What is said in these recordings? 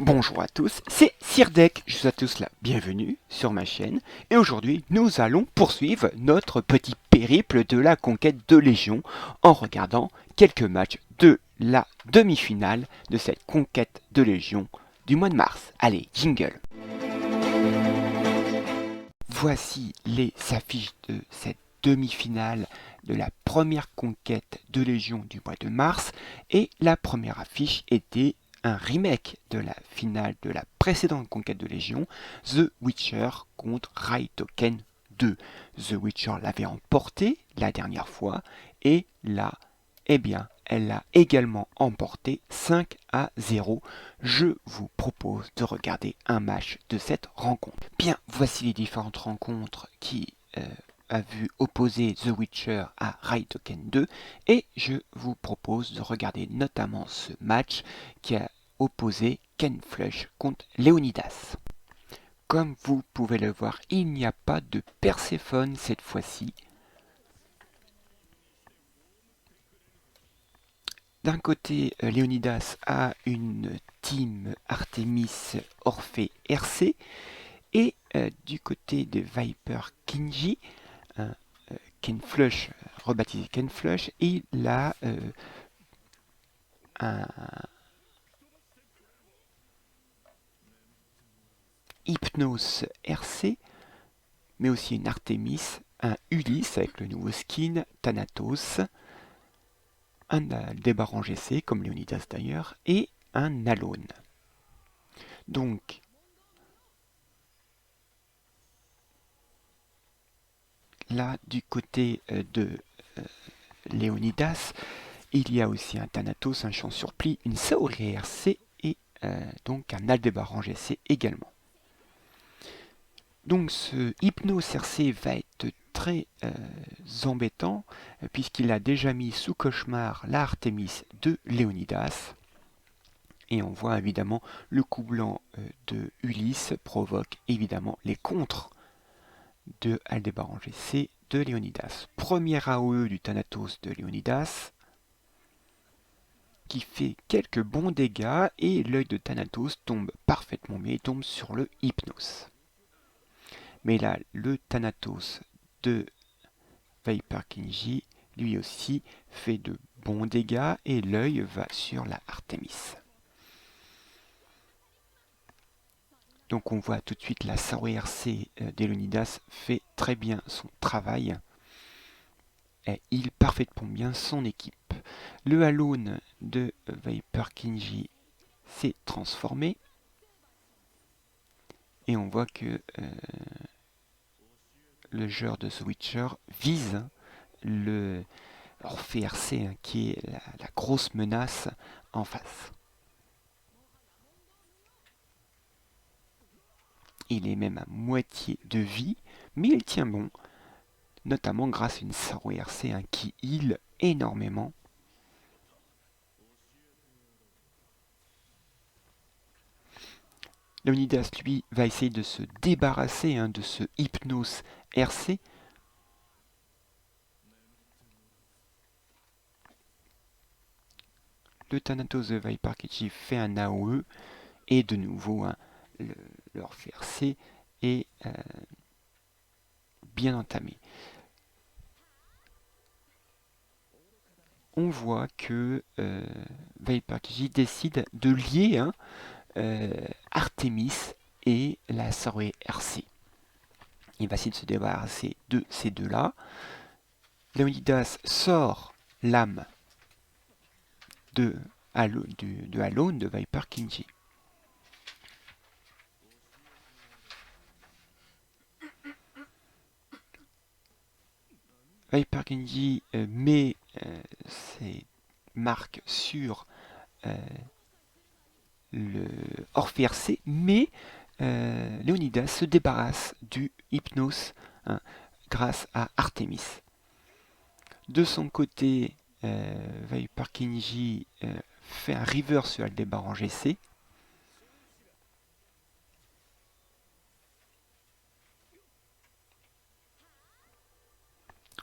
Bonjour à tous, c'est Sirdek, je vous souhaite tous la bienvenue sur ma chaîne et aujourd'hui nous allons poursuivre notre petit périple de la conquête de Légion en regardant quelques matchs de la demi-finale de cette conquête de Légion du mois de mars. Allez, jingle. Voici les affiches de cette demi-finale de la première conquête de Légion du mois de mars et la première affiche était un remake de la finale de la précédente conquête de Légion, The Witcher contre Raitoken 2. The Witcher l'avait emporté la dernière fois et là, eh bien, elle l'a également emporté 5-0. Je vous propose de regarder un match de cette rencontre. Bien, voici les différentes rencontres qui a vu opposer The Witcher à Raitoken 2 et je vous propose de regarder notamment ce match qui a opposé Ken Flush contre Léonidas. Comme vous pouvez le voir, il n'y a pas de Perséphone cette fois-ci. D'un côté, Léonidas a une team Artemis, Orphée, RC, et du côté de Viper Kinji, Ken Flush, rebaptisé Ken Flush, il a un Hypnos RC, mais aussi une Artemis, un Ulysse avec le nouveau skin, Thanatos, un Aldebaran GC, comme Léonidas d'ailleurs, et un Alone. Donc, là, du côté de Léonidas, il y a aussi un Thanatos, un champ sur pli, une Saori RC et donc un Aldebaran GC également. Donc ce Hypnos RC va être très embêtant puisqu'il a déjà mis sous cauchemar la Artemis de Léonidas. Et on voit évidemment le coup blanc de Ulysse provoque évidemment les contres de Aldebaran GC de Léonidas. Premier AOE du Thanatos de Léonidas qui fait quelques bons dégâts et l'œil de Thanatos tombe parfaitement bien, il tombe sur le Hypnos. Mais là, le Thanatos de Viper Kinji, lui aussi, fait de bons dégâts et l'œil va sur la Artemis. Donc on voit tout de suite la Saori RC d'Léonidas fait très bien son travail et il parfaitement bien son équipe. Le Alone de Viper Kinji s'est transformé et on voit que le joueur de The Witcher vise le Orphée RC qui est la grosse menace en face. Il est même à moitié de vie, mais il tient bon, notamment grâce à une Saori RC qui heal énormément. Léonidas, lui, va essayer de se débarrasser de ce Hypnos RC. Le Thanatos de Viper Kinji fait un AOE et de nouveau leur RC est bien entamé. On voit que Viper Kinji décide de lier Artemis et la Saori RC. Il va essayer de se débarrasser de ces deux-là. Léonidas sort l'âme de Alone de Viper Kinji. Viper Kinji met ses marques sur le Orphée RC, mais Léonidas se débarrasse du Hypnos grâce à Artemis. De son côté, Viper Kinji fait un reverse sur Aldebaran GC.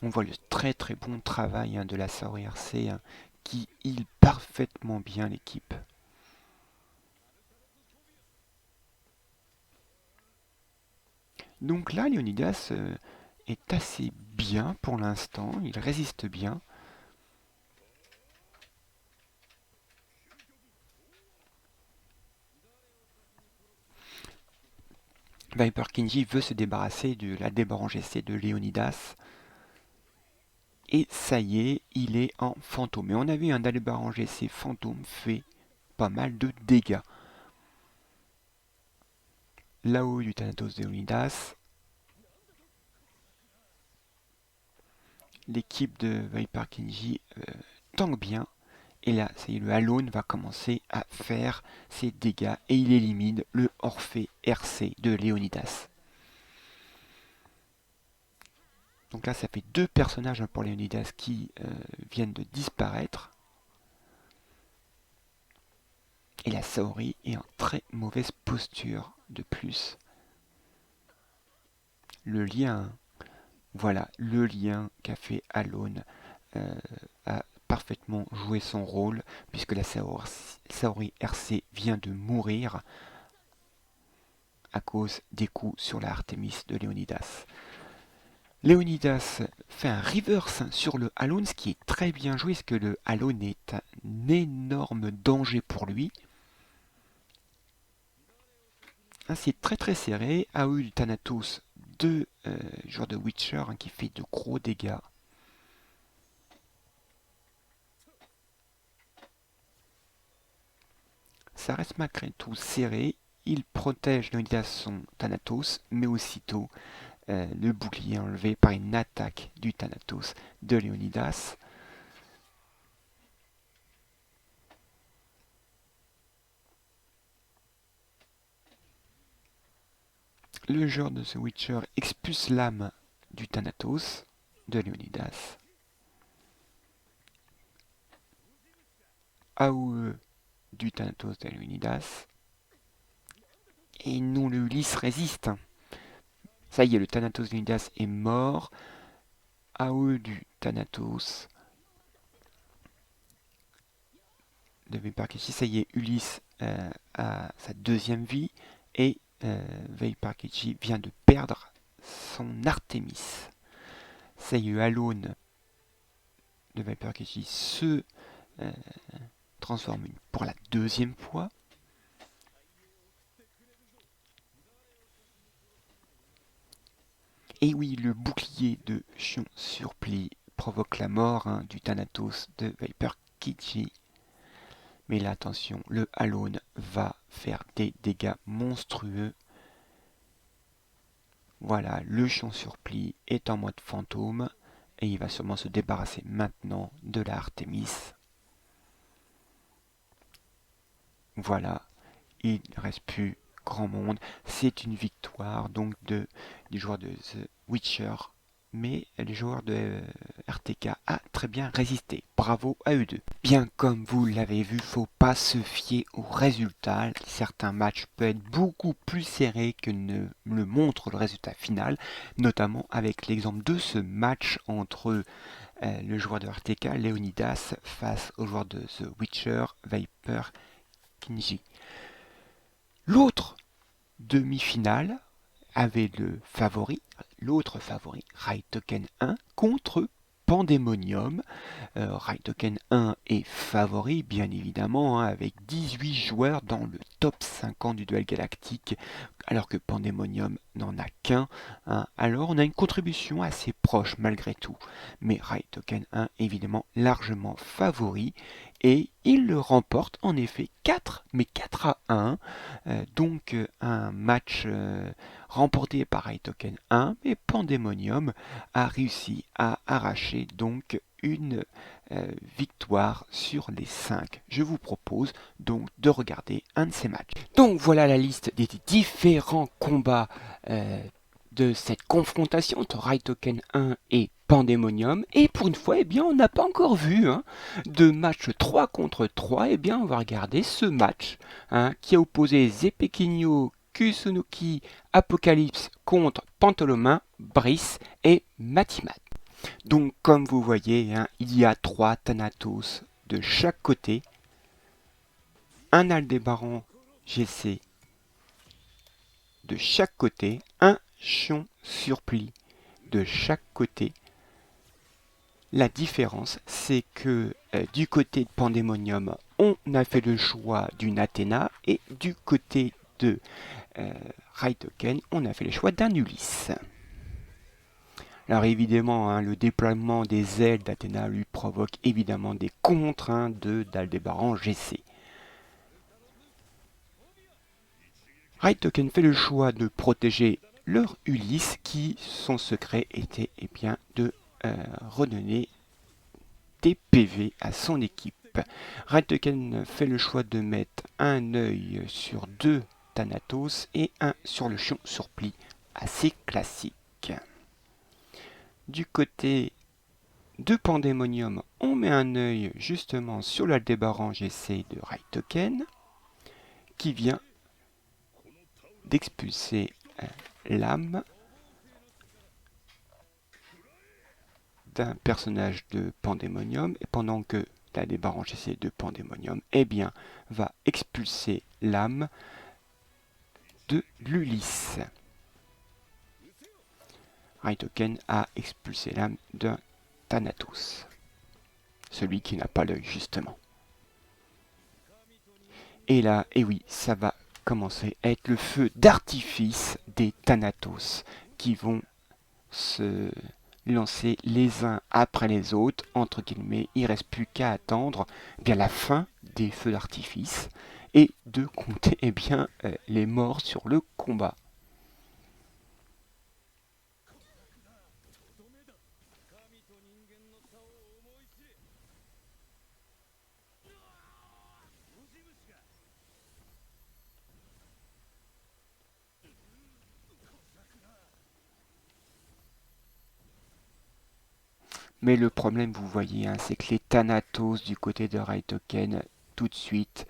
On voit le très très bon travail de la Saori RC qui heal parfaitement bien l'équipe. Donc là, Leonidas est assez bien pour l'instant, il résiste bien. Viper Kinji veut se débarrasser de la débarre GC de Leonidas. Et ça y est, il est en fantôme. Et on a vu un Aldebaran GC fantôme fait pas mal de dégâts. Là-haut du Thanatos de Leonidas. L'équipe de Viper Kinji tank bien. Et là, ça y est, le Alone va commencer à faire ses dégâts et il élimine le Orphée RC de Leonidas. Donc là, ça fait 2 personnages pour Leonidas qui viennent de disparaître. Et la Saori est en très mauvaise posture de plus. Le lien, voilà, le lien qu'a fait Alone a parfaitement joué son rôle puisque la Saori RC vient de mourir à cause des coups sur la Artemis de Leonidas. Leonidas fait un reverse sur le Alone, ce qui est très bien joué, parce que le Alone est un énorme danger pour lui. C'est très très serré. AOE du Thanatos, 2 joueurs de Witcher qui fait de gros dégâts. Ça reste malgré tout serré. Il protège Leonidas son Thanatos, mais aussitôt le bouclier est enlevé par une attaque du Thanatos de Leonidas. Le joueur de The Witcher expulse l'âme du Thanatos de Leonidas. AOE du Thanatos de Leonidas. Et non, le Ulysse résiste. Ça y est, le Thanatos de Leonidas est mort. AOE du Thanatos de Viper-Kichi. Ça y est, Ulysse a sa deuxième vie. Et Viper-Kichi vient de perdre son Artemis. Ça y est, Alone de Viper-Kichi se transforme pour la deuxième fois. Et oui, le bouclier de Chion Surplis provoque la mort du Thanatos de Viper Kichi. Mais là, attention, le Alone va faire des dégâts monstrueux. Voilà, le Chion Surplis est en mode fantôme. Et il va sûrement se débarrasser maintenant de la Artemis. Voilà, il ne reste plus grand monde. C'est une victoire donc du joueur de The Witcher. Mais le joueur de RTK a très bien résisté. Bravo à eux deux. Bien comme vous l'avez vu, faut pas se fier aux résultats. Certains matchs peuvent être beaucoup plus serrés que ne le montre le résultat final. Notamment avec l'exemple de ce match entre le joueur de RTK, Leonidas, face au joueur de The Witcher, Viper Kinji. L'autre demi-finale avait l'autre favori, Raitoken 1 contre Pandemonium. Raitoken 1 est favori, bien évidemment, avec 18 joueurs dans le top 50 du duel galactique, alors que Pandemonium n'en a qu'un. Alors on a une contribution assez proche malgré tout. Mais Raitoken 1, évidemment, largement favori. Et il le remporte en effet 4 à 1. Donc un match remporté par Raitoken 1, mais Pandemonium a réussi à arracher donc une victoire sur les 5. Je vous propose donc de regarder un de ces matchs. Donc voilà la liste des différents combats de cette confrontation entre Raitoken 1 et Pandemonium. Et pour une fois, eh bien, on n'a pas encore vu de match 3 contre 3. Eh bien, on va regarder ce match qui a opposé Zepekinho, Kusunoki, Apocalypse contre Pantolomin, Brice et Matimat. Donc, comme vous voyez, il y a 3 Thanatos de chaque côté, un Aldébaran GC de chaque côté, un chion sur pli de chaque côté. La différence, c'est que du côté de Pandemonium, on a fait le choix d'une Athéna et du côté de Raitoken, on a fait le choix d'un Ulysse. Alors évidemment, hein, le déploiement des ailes d'Athéna lui provoque évidemment des contraintes d'Aldébaran GC. Raitoken fait le choix de protéger leur Ulysse qui, son secret était de redonner des PV à son équipe. Raitoken fait le choix de mettre un œil sur 2 Thanatos et un sur le chion sur pli, assez classique. Du côté de Pandemonium, on met un œil justement sur l'Aldébaran GC de Raitoken qui vient d'expulser l'âme d'un personnage de Pandemonium, et pendant que l'Aldébaran GC de Pandemonium va expulser l'âme de l'Ulysse. Raitoken a expulsé l'âme d'un Thanatos, celui qui n'a pas l'œil justement. Et là, et oui, ça va commencer à être le feu d'artifice des Thanatos qui vont se lancer les uns après les autres, entre guillemets. Il ne reste plus qu'à attendre la fin des feux d'artifice et de compter les morts sur le combat. Mais le problème, vous voyez, hein, c'est que les Thanatos du côté de Raitoken, tout de suite,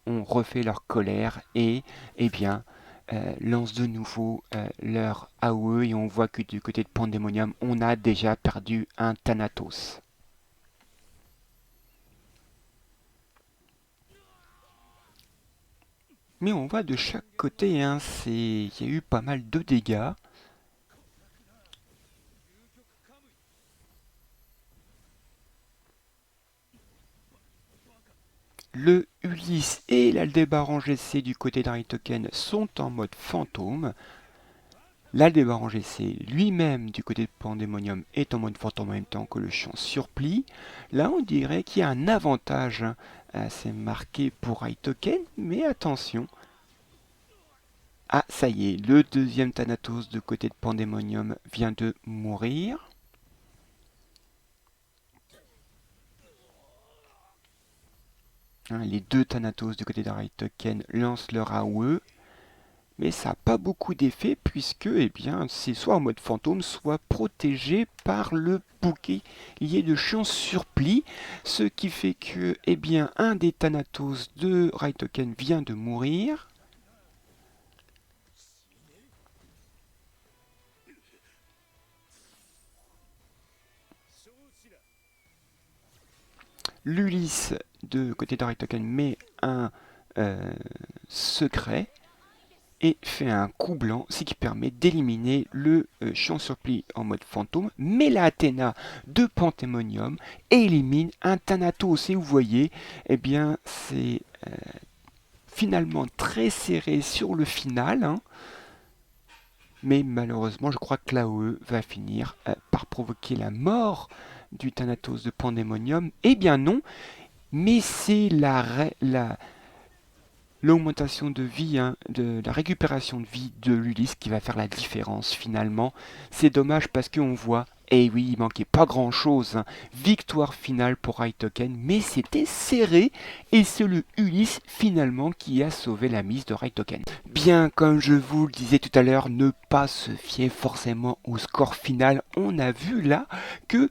ont refait leur colère et, lancent de nouveau leur AOE. Et on voit que du côté de Pandemonium, on a déjà perdu un Thanatos. Mais on voit de chaque côté, hein, il y a eu pas mal de dégâts. Le Ulysse et l'Aldébaran GC du côté d'Aritoken sont en mode fantôme. L'Aldébaran GC lui-même du côté de Pandemonium est en mode fantôme en même temps que le chion surpli. Là on dirait qu'il y a un avantage assez marqué pour Raitoken, mais attention. Ah ça y est, le deuxième Thanatos du côté de Pandemonium vient de mourir. Les deux Thanatos du côté de Raitoken lancent leur AOE. Mais ça n'a pas beaucoup d'effet puisque c'est soit en mode fantôme, soit protégé par le bouclier de chion surpli. Ce qui fait que un des Thanatos de Raitoken vient de mourir. L'Ulysse de côté de Raitoken met un secret et fait un coup blanc, ce qui permet d'éliminer le chion surpli en mode fantôme, mais la Athéna de Pandemonium élimine un Thanatos. Et vous voyez, c'est finalement très serré sur le final, hein. Mais malheureusement, je crois que l'AOE va finir par provoquer la mort du Thanatos de Pandemonium. Eh bien non, mais c'est l'augmentation de vie, hein, de la récupération de vie de l'Ulysse qui va faire la différence finalement. C'est dommage parce qu'on voit, et oui, il manquait pas grand chose, hein. Victoire finale pour Raitoken, mais c'était serré et c'est le Ulysse finalement qui a sauvé la mise de Raitoken. Bien, comme je vous le disais tout à l'heure, ne pas se fier forcément au score final. On a vu là que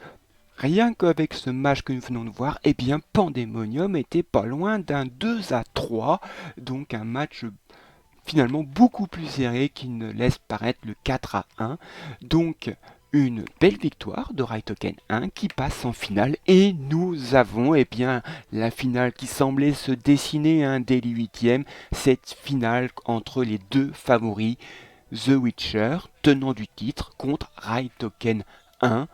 rien qu'avec ce match que nous venons de voir, Pandemonium était pas loin d'un 2-3, donc un match finalement beaucoup plus serré qui ne laisse paraître le 4-1. Donc une belle victoire de Raitoken 1 qui passe en finale et nous avons la finale qui semblait se dessiner dès les huitièmes, cette finale entre les deux favoris The Witcher, tenant du titre, contre Raitoken 1.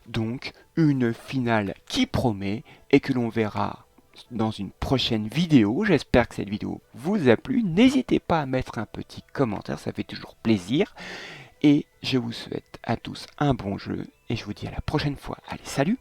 Donc une finale qui promet et que l'on verra dans une prochaine vidéo. J'espère que cette vidéo vous a plu. N'hésitez pas à mettre un petit commentaire, ça fait toujours plaisir. Et je vous souhaite à tous un bon jeu et je vous dis à la prochaine fois. Allez, salut!